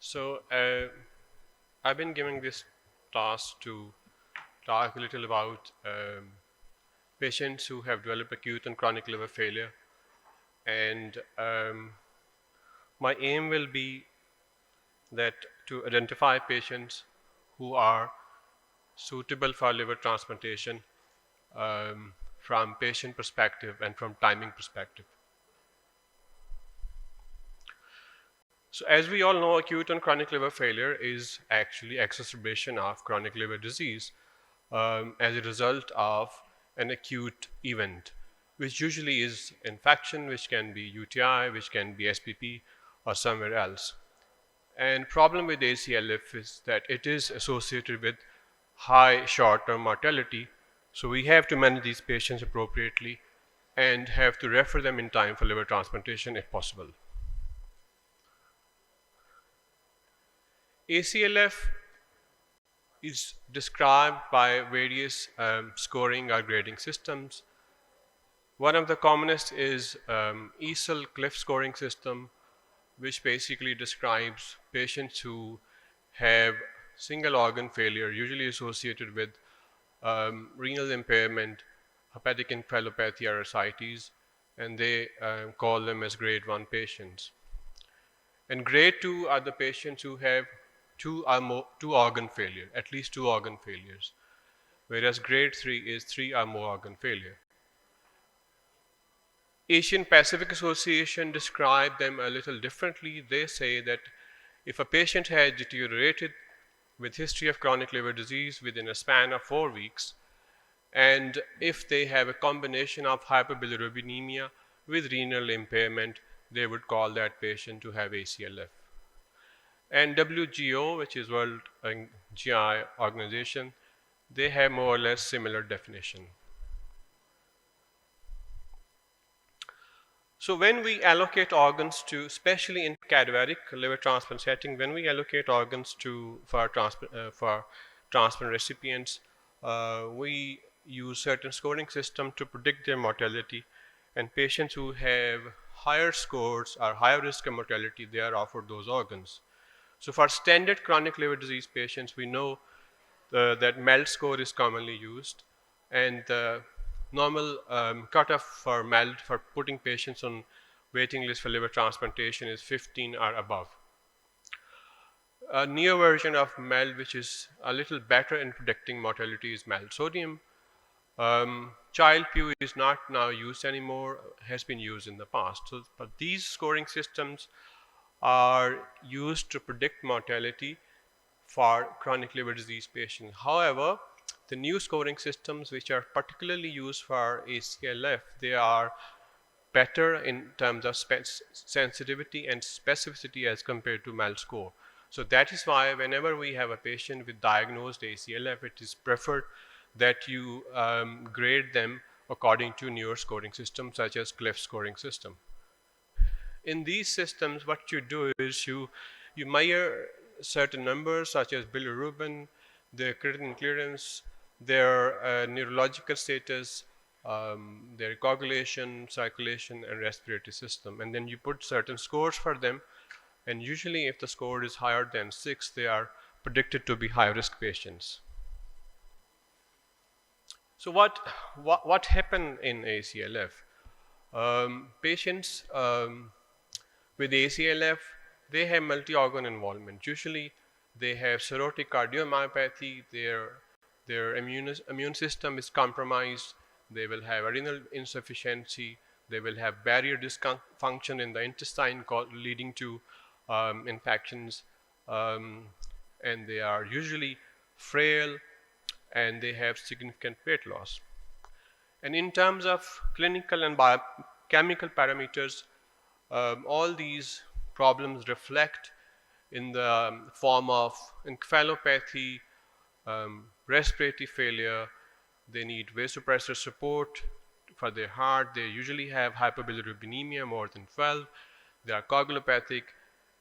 So I've been given this task to talk a little about patients who have developed acute and chronic liver failure, and my aim will be that to identify patients who are suitable for liver transplantation from patient perspective and from timing perspective. So as we all know, acute and chronic liver failure is actually exacerbation of chronic liver disease as a result of an acute event, which usually is infection, which can be UTI, which can be SPP, or somewhere else. And problem with ACLF is that it is associated with high short-term mortality. So we have to manage these patients appropriately and have to refer them in time for liver transplantation if possible. ACLF is described by various scoring or grading systems. One of the commonest is ESL Cliff scoring system, which basically describes patients who have single organ failure, usually associated with renal impairment, hepatic encephalopathy or ascites, and they call them as grade 1 patients. And grade 2 are the patients who have two organ failure, at least 2 organ failures, whereas grade 3 is 3 or more organ failure. Asian Pacific Association describe them a little differently. They say that if a patient has deteriorated with history of chronic liver disease within a span of 4 weeks, and if they have a combination of hyperbilirubinemia with renal impairment, they would call that patient to have ACLF. And WGO, which is World GI Organization, they have more or less similar definition. So when we allocate organs to, especially in cadaveric liver transplant setting, when we allocate organs for transplant recipients, we use certain scoring system to predict their mortality. And patients who have higher scores or higher risk of mortality, they are offered those organs. So for standard chronic liver disease patients, we know that MELD score is commonly used, and the normal cutoff for MELD for putting patients on waiting list for liver transplantation is 15 or above. A newer version of MELD, which is a little better in predicting mortality, is MELD sodium. Child-Pugh is not now used anymore, has been used in the past. So, but these scoring systems are used to predict mortality for chronic liver disease patients. However, the new scoring systems, which are particularly used for ACLF, they are better in terms of sensitivity and specificity as compared to MELD score. So that is why whenever we have a patient with diagnosed ACLF, it is preferred that you grade them according to newer scoring systems such as Cliff scoring system. In these systems, what you do is you measure certain numbers such as bilirubin, their creatinine clearance, their neurological status, their coagulation, circulation, and respiratory system. And then you put certain scores for them. And usually if the score is higher than 6, they are predicted to be high-risk patients. So what happened in ACLF? Patients with ACLF, they have multi-organ involvement. Usually they have cirrhotic cardiomyopathy, their immune system is compromised, they will have renal insufficiency, they will have barrier dysfunction in the intestine leading to infections, and they are usually frail, and they have significant weight loss. And in terms of clinical and biochemical parameters, all these problems reflect in the form of encephalopathy, respiratory failure. They need vasopressor support for their heart. They usually have hyperbilirubinemia more than 12. They are coagulopathic.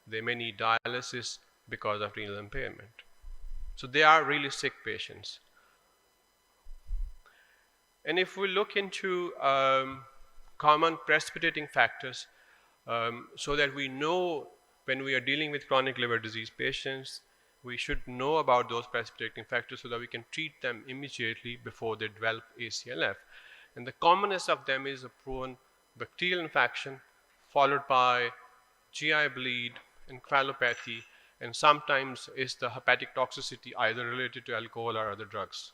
They may need dialysis because of renal impairment. So they are really sick patients. And if we look into common precipitating factors, so that we know when we are dealing with chronic liver disease patients, we should know about those precipitating factors so that we can treat them immediately before they develop ACLF. And the commonest of them is a proven bacterial infection, followed by GI bleed, encephalopathy, and sometimes is the hepatic toxicity either related to alcohol or other drugs.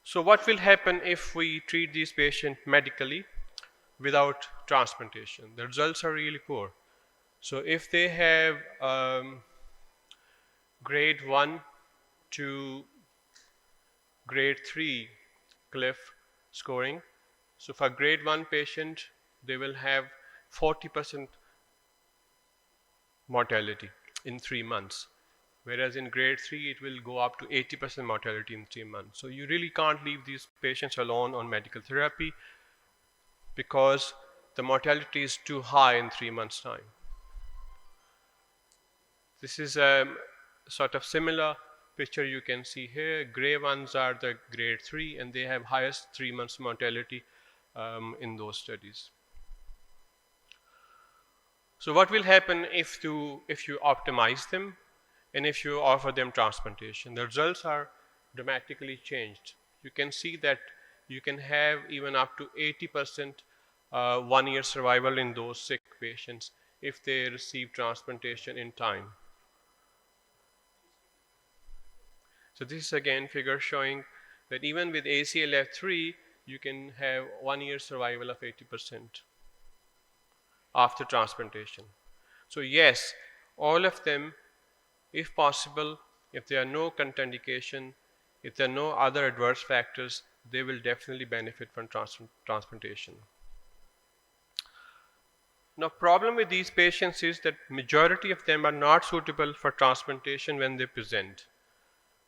So what will happen if we treat these patients medically without transplantation? The results are really poor. So if they have grade 1 to grade 3 cliff scoring, so for grade 1 patient, they will have 40% mortality in 3 months. Whereas in grade 3, it will go up to 80% mortality in 3 months. So you really can't leave these patients alone on medical therapy because the mortality is too high in 3 months' time. This is a sort of similar picture you can see here. Gray ones are the grade 3 and they have highest 3 months mortality in those studies. So what will happen if you optimize them and if you offer them transplantation? The results are dramatically changed. You can see that you can have even up to 80% 1-year survival in those sick patients if they receive transplantation in time. So this is again figure showing that even with ACLF3, you can have 1-year survival of 80% after transplantation. So yes, all of them, if possible, if there are no contraindication, if there are no other adverse factors, they will definitely benefit from transplantation. Now, problem with these patients is that majority of them are not suitable for transplantation when they present.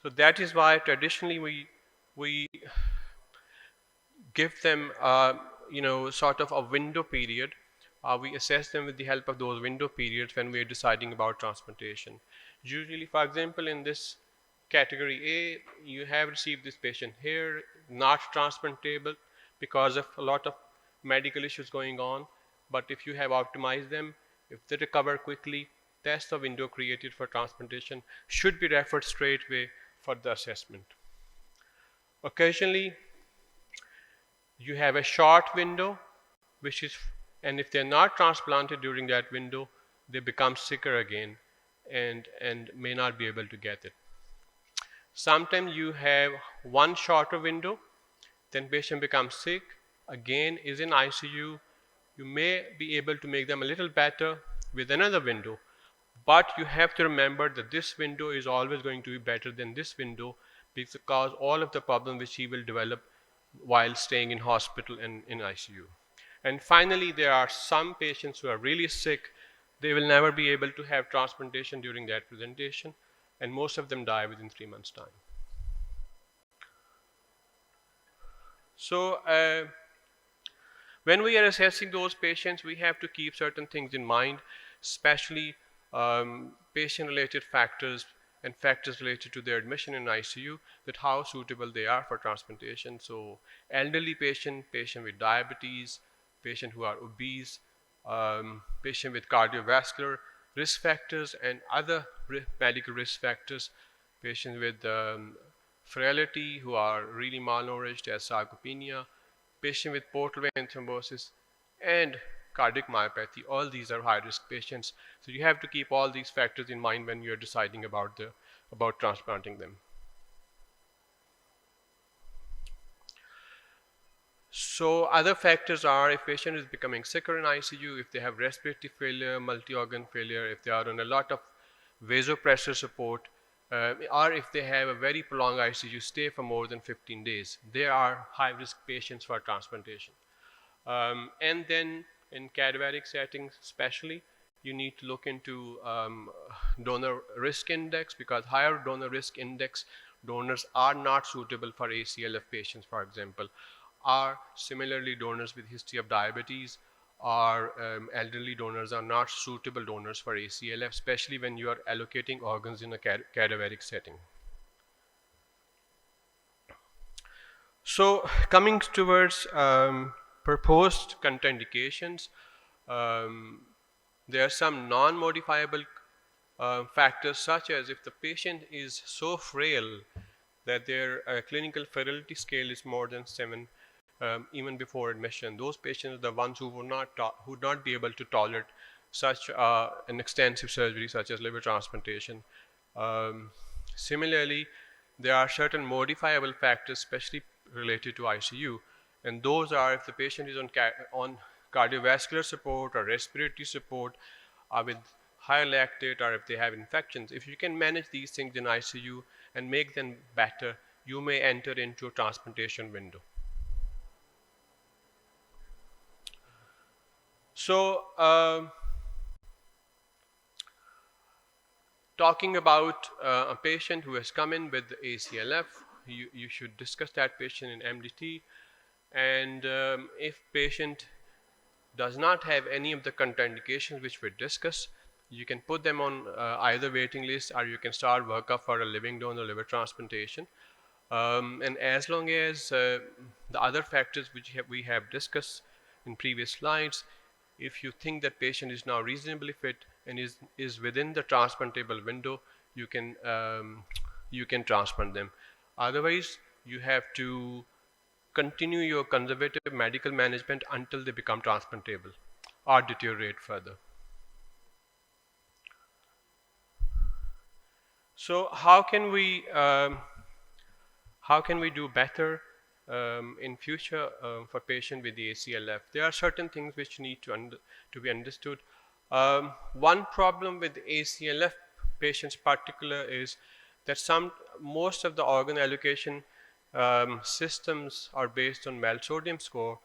So that is why traditionally we give them sort of a window period. We assess them with the help of those window periods when we are deciding about transplantation. Usually, for example, in this category A, you have received this patient here, not transplantable because of a lot of medical issues going on. But if you have optimized them, if they recover quickly, that's the window created for transplantation, should be referred straight away for the assessment. Occasionally, you have a short window, and if they're not transplanted during that window, they become sicker again and may not be able to get it. Sometimes you have one shorter window, then patient becomes sick, again is in ICU. You may be able to make them a little better with another window, but you have to remember that this window is always going to be better than this window because all of the problems which he will develop while staying in hospital and in ICU. And finally, there are some patients who are really sick. They will never be able to have transplantation during that presentation, and most of them die within 3 months' time. So when we are assessing those patients, we have to keep certain things in mind, especially patient-related factors and factors related to their admission in ICU, that how suitable they are for transplantation. So elderly patient with diabetes, patient who are obese, patient with cardiovascular risk factors and other medical risk factors, patients with frailty who are really malnourished as sarcopenia, patient with portal vein thrombosis, and cardiac myopathy. All these are high-risk patients. So you have to keep all these factors in mind when you're deciding about transplanting them. So other factors are if patient is becoming sicker in ICU, if they have respiratory failure, multi-organ failure, if they are on a lot of vasopressor support, or if they have a very prolonged ICU stay for more than 15 days. They are high-risk patients for transplantation. And then in cadaveric settings especially, you need to look into donor risk index, because higher donor risk index donors are not suitable for ACLF patients, for example, are similarly donors with history of diabetes or elderly donors are not suitable donors for ACLF, especially when you are allocating organs in a cadaveric setting. So coming towards proposed contraindications, Um, there are some non-modifiable factors, such as if the patient is so frail that their clinical frailty scale is more than 7, even before admission. Those patients are the ones who would not be able to tolerate such an extensive surgery, such as liver transplantation. Um, Similarly, there are certain modifiable factors, especially related to ICU, and those are if the patient is on cardiovascular support or respiratory support, or with high lactate, or if they have infections. If you can manage these things in ICU and make them better, you may enter into a transplantation window. So, talking about a patient who has come in with ACLF, you should discuss that patient in MDT. And if patient does not have any of the contraindications which we discussed, you can put them on either waiting list, or you can start workup for a living donor liver transplantation. And as long as the other factors which we have discussed in previous slides, if you think that patient is now reasonably fit and is within the transplantable window, you can transplant them. Otherwise, you have to continue your conservative medical management until they become transplantable or deteriorate further. So how can we do better in future for patient with the ACLF? There are certain things which need to be understood. One problem with ACLF patients particular is that most of the organ allocation systems are based on MELD sodium score,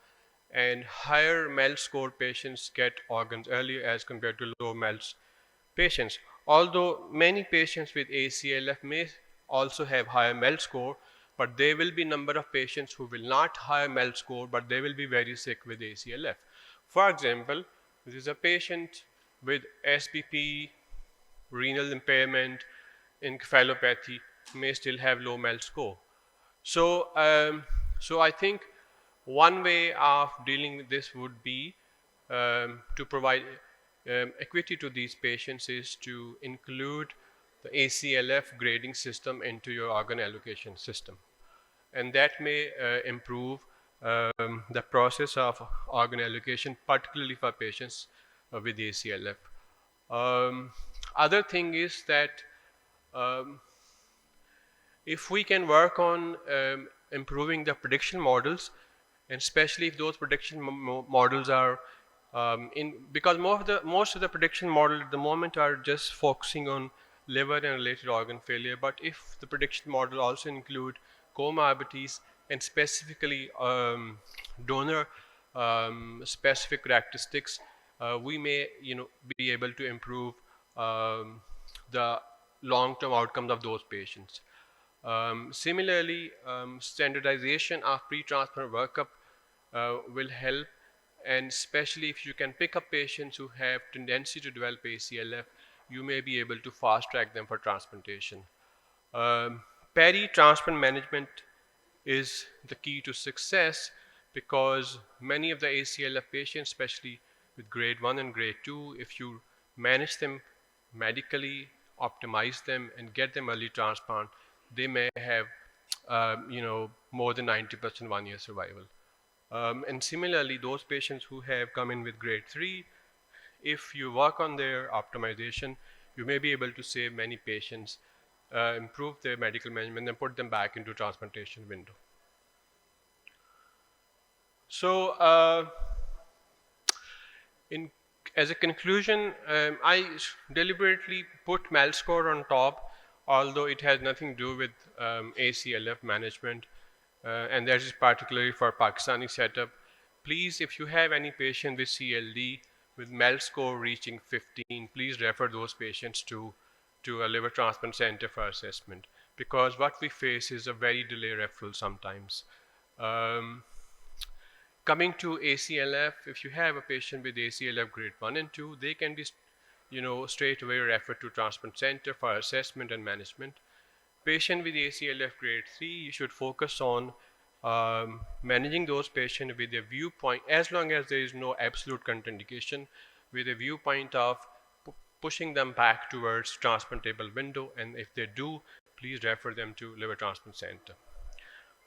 and higher MELD score patients get organs earlier as compared to low MELD patients. Although many patients with ACLF may also have higher MELD score, but there will be number of patients who will not higher MELD score, but they will be very sick with ACLF. For example, this is a patient with SBP, renal impairment, encephalopathy, may still have low MELD score. So, so I think one way of dealing with this would be to provide equity to these patients is to include the ACLF grading system into your organ allocation system, and that may improve the process of organ allocation, particularly for patients with ACLF. Um, Other thing is that um, if we can work on improving the prediction models, and especially if those prediction models are because most of the prediction models at the moment are just focusing on liver and related organ failure. But if the prediction model also include comorbidities and specifically donor specific characteristics, we may be able to improve the long-term outcomes of those patients. Similarly, standardization of pre-transplant workup will help, and especially if you can pick up patients who have tendency to develop ACLF, you may be able to fast track them for transplantation. Peri-transplant management is the key to success, because many of the ACLF patients, especially with grade 1 and grade 2, if you manage them medically, optimize them, and get them early transplant, they may have more than 90% 1-year survival. And similarly, those patients who have come in with grade 3, if you work on their optimization, you may be able to save many patients, improve their medical management, and put them back into transplantation window. So, in as a conclusion, I deliberately put MELD score on top, although it has nothing to do with ACLF management, and that is particularly for Pakistani setup. Please, if you have any patient with CLD with MELD score reaching 15, please refer those patients to a liver transplant center for assessment, because what we face is a very delayed referral sometimes. Coming to ACLF, if you have a patient with ACLF grade 1 and 2, they can be straight away referred to transplant center for assessment and management. Patient with ACLF grade 3, you should focus on managing those patients with a viewpoint, as long as there is no absolute contraindication, with a viewpoint of pushing them back towards transplantable window, and if they do, please refer them to liver transplant center.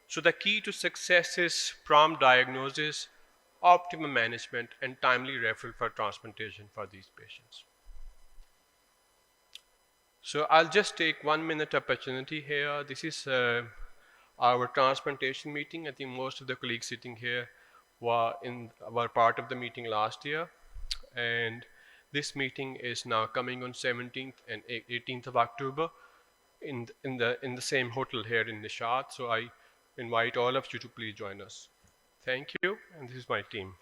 So the key to success is prompt diagnosis, optimum management, and timely referral for transplantation for these patients. So I'll just take 1 minute opportunity here. This is our transplantation meeting. I think most of the colleagues sitting here were part of the meeting last year, and this meeting is now coming on 17th and 18th of October in the same hotel here in Nishat. So I invite all of you to please join us. Thank you, and this is my team.